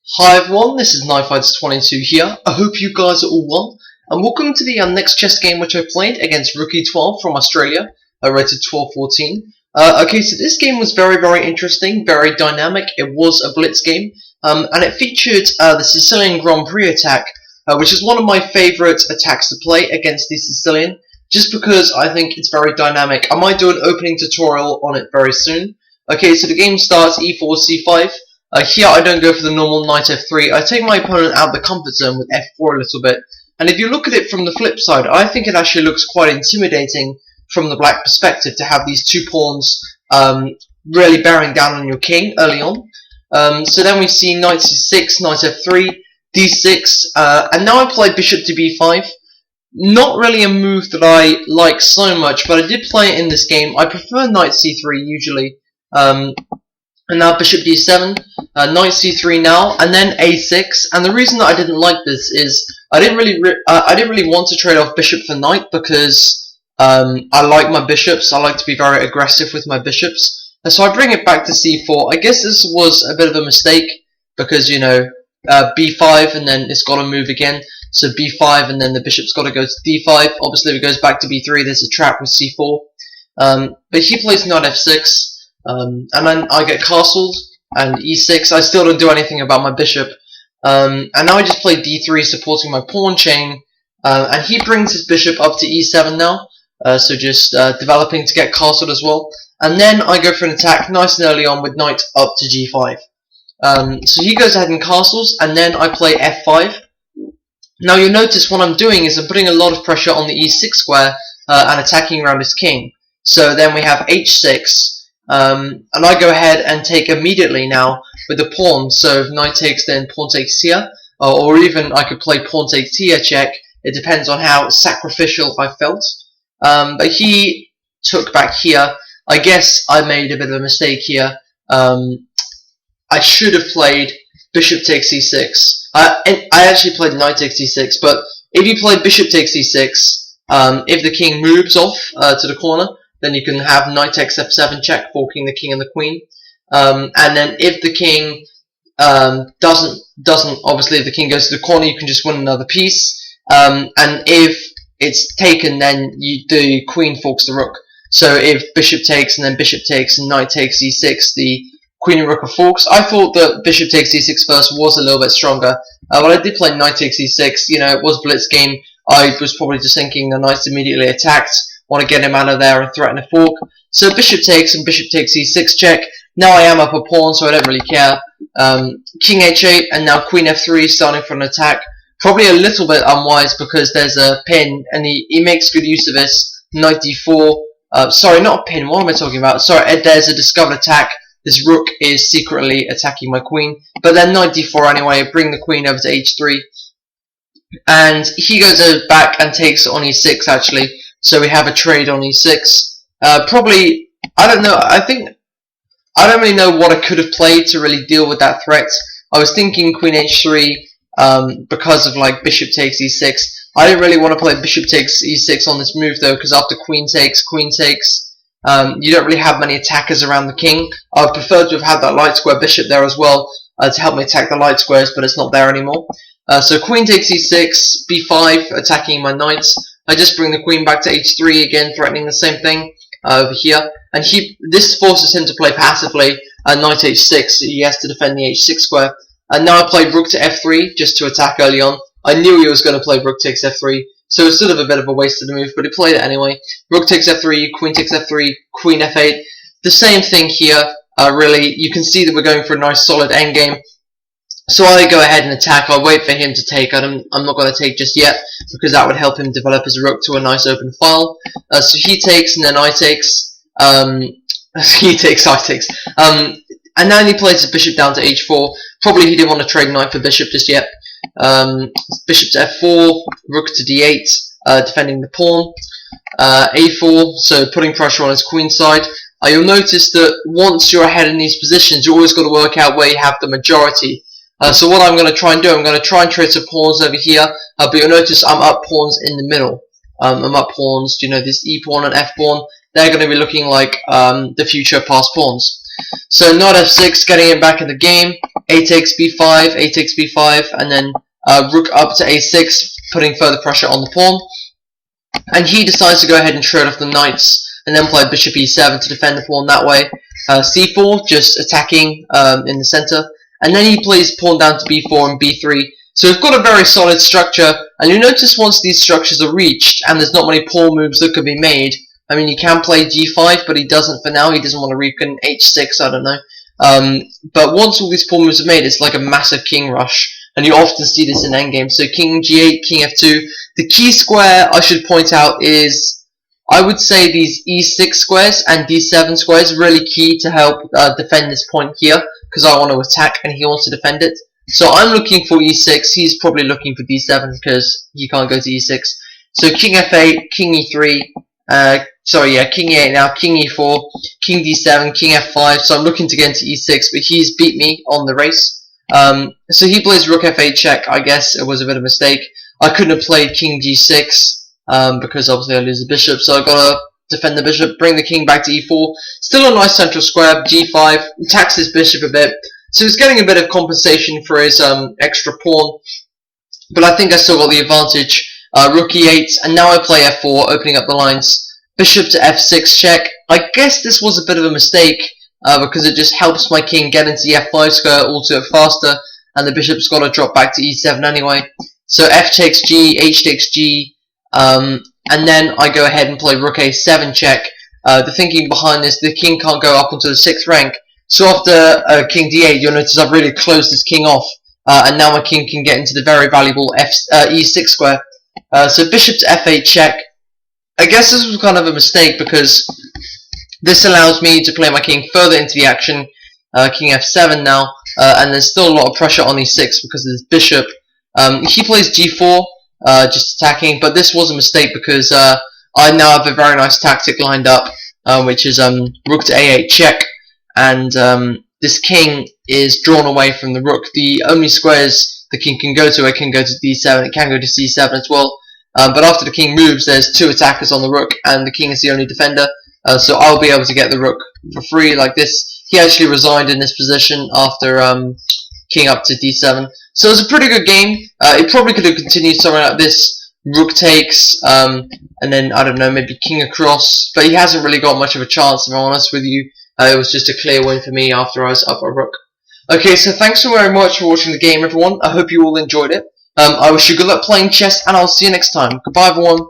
Hi everyone, this is KnifeFighters22 here. I hope you guys are all well, and welcome to the next chess game which I played against Rookie 12 from Australia, rated 12-14. Okay, so this game was very interesting, very dynamic. It was a Blitz game, and it featured the Sicilian Grand Prix Attack, which is one of my favourite attacks to play against the Sicilian, just because I think it's very dynamic. I might do an opening tutorial on it very soon. Okay, so the game starts e4, c5. Here I don't go for the normal knight f3, I take my opponent out of the comfort zone with f4 a little bit, and if you look at it from the flip side, I think it actually looks quite intimidating from the black perspective to have these two pawns really bearing down on your king early on. So then we see knight c6, knight f3, d6, and now I play bishop to b5. Not really a move that I like so much, but I did play it in this game. I prefer knight c3 usually. And now bishop d7, knight c3 now, and then a6. And the reason that I didn't like this is I didn't really want to trade off bishop for knight because I like my bishops. I like to be very aggressive with my bishops, and so I bring it back to c4. I guess this was a bit of a mistake because b5 and then it's got to move again. So b5 and then the bishop's got to go to d5. Obviously, if it goes back to b3, there's a trap with c4. But he plays knight f6. And then I get castled, and e6, I still don't do anything about my bishop, and now I just play d3 supporting my pawn chain, and he brings his bishop up to e7 now, so just developing to get castled as well, and then I go for an attack nice and early on with knight up to g5. So he goes ahead and castles, and then I play f5. Now you'll notice what I'm doing is I'm putting a lot of pressure on the e6 square, and attacking around his king. So then we have h6, and I go ahead and take immediately now with the pawn. So if knight takes, then pawn takes here, or even I could play pawn takes here check. It depends on how sacrificial I felt. But he took back here. I guess I made a bit of a mistake here. I should have played bishop takes e6. I actually played knight takes e6, but if you play bishop takes e6, if the king moves off to the corner, then you can have knight takes f7 check, forking the king and the queen. And then if the king doesn't obviously if the king goes to the corner, you can just win another piece. And if it's taken, then the queen forks the rook. So if bishop takes and then bishop takes and knight takes e6, the queen and rook are forks. I thought that bishop takes e6 first was a little bit stronger, but I did play knight takes e6. It was Blitz game. I was probably just thinking the knight's immediately attacked. Want to get him out of there and threaten a fork. So bishop takes and bishop takes e6 check. Now I am up a pawn, so I don't really care. King h8 and now queen f3 starting for an attack. Probably a little bit unwise because there's a pin and he makes good use of this. Knight d4. Sorry, not a pin. What am I talking about? Sorry, there's a discovered attack. This rook is secretly attacking my queen. But then knight d4 anyway. Bring the queen over to h3. And he goes back and takes on e6 actually. So we have a trade on e6. Probably, I don't know, I don't really know what I could have played to really deal with that threat. I was thinking queen h3 because of like bishop takes e6. I didn't really want to play bishop takes e6 on this move though, because after queen takes, you don't really have many attackers around the king. I would prefer to have had that light square bishop there as well to help me attack the light squares, but it's not there anymore. So queen takes e6, b5, attacking my knights. I just bring the queen back to h3 again, threatening the same thing over here. And this forces him to play passively knight h6. So he has to defend the h6 square. And now I played rook to f3 just to attack early on. I knew he was going to play rook takes f3, so it's sort of a bit of a waste of the move, but he played it anyway. Rook takes f3, queen takes f3, queen f8. The same thing here. Really, you can see that we're going for a nice solid endgame. So I go ahead and attack. I wait for him to take. I'm not going to take just yet because that would help him develop his rook to a nice open file. So he takes and then I takes. He takes, I takes. And then he plays his bishop down to h4. Probably he didn't want to trade knight for bishop just yet. Bishop to f4, rook to d8, defending the pawn. A4, so putting pressure on his queen side. You'll notice that once you're ahead in these positions, you always got to work out where you have the majority. So what I'm going to try and do, I'm going to try and trade some pawns over here, but you'll notice I'm up pawns in the middle. I'm up pawns, this e pawn and f pawn, they're going to be looking like the future passed pawns. So knight f6, getting it back in the game. A takes b5, a takes b5, and then rook up to a6, putting further pressure on the pawn. And he decides to go ahead and trade off the knights, and then play bishop e7 to defend the pawn that way. c4, just attacking in the center. And then he plays pawn down to b4 and b3. So we've got a very solid structure, and you notice once these structures are reached, and there's not many pawn moves that could be made. I mean, you can play g5, but he doesn't for now. He doesn't want to weaken h6, I don't know. But once all these pawn moves are made, it's like a massive king rush. And you often see this in endgame. So king g8, king f2. The key square, I should point out, is, I would say these e6 squares and d7 squares are really key to help defend this point here, because I want to attack and he wants to defend it. So I'm looking for e6, he's probably looking for d7 because he can't go to e6. So king f8, king e3, king e8 now, king e4, king d7, king f5, so I'm looking to get into e6, but he's beat me on the race. So he plays rook f8 check. I guess it was a bit of a mistake. I couldn't have played king g6 because obviously I lose the bishop, so I've got to defend the bishop, bring the king back to e4. Still a nice central square, g5, attacks his bishop a bit. So he's getting a bit of compensation for his extra pawn, but I think I still got the advantage. Rook e8, and now I play f4, opening up the lines. Bishop to f6 check. I guess this was a bit of a mistake, because it just helps my king get into the f5 square also faster, and the bishop's got to drop back to e7 anyway. So f takes g, h takes g, and then I go ahead and play rook a7 check. The thinking behind this, the king can't go up onto the 6th rank, so after king d8, you'll notice I've really closed this king off, and now my king can get into the very valuable e6 square. So bishop to f8 check. I guess this was kind of a mistake because this allows me to play my king further into the action. King f7 now, and there's still a lot of pressure on e6 because of this bishop. He plays g4, just attacking, but this was a mistake because I now have a very nice tactic lined up, which is rook to a8 check, and this king is drawn away from the rook. The only squares the king can go to, it can go to d7, it can go to c7 as well, but after the king moves, there's 2 attackers on the rook, and the king is the only defender, so I'll be able to get the rook for free like this. He actually resigned in this position after king up to d7, so it was a pretty good game. It probably could have continued something like this, rook takes, and then, I don't know, maybe king across, but he hasn't really got much of a chance, if I'm honest with you. It was just a clear win for me after I was up a rook. Okay, so thanks so very much for watching the game, everyone. I hope you all enjoyed it. I wish you good luck playing chess, and I'll see you next time. Goodbye, everyone.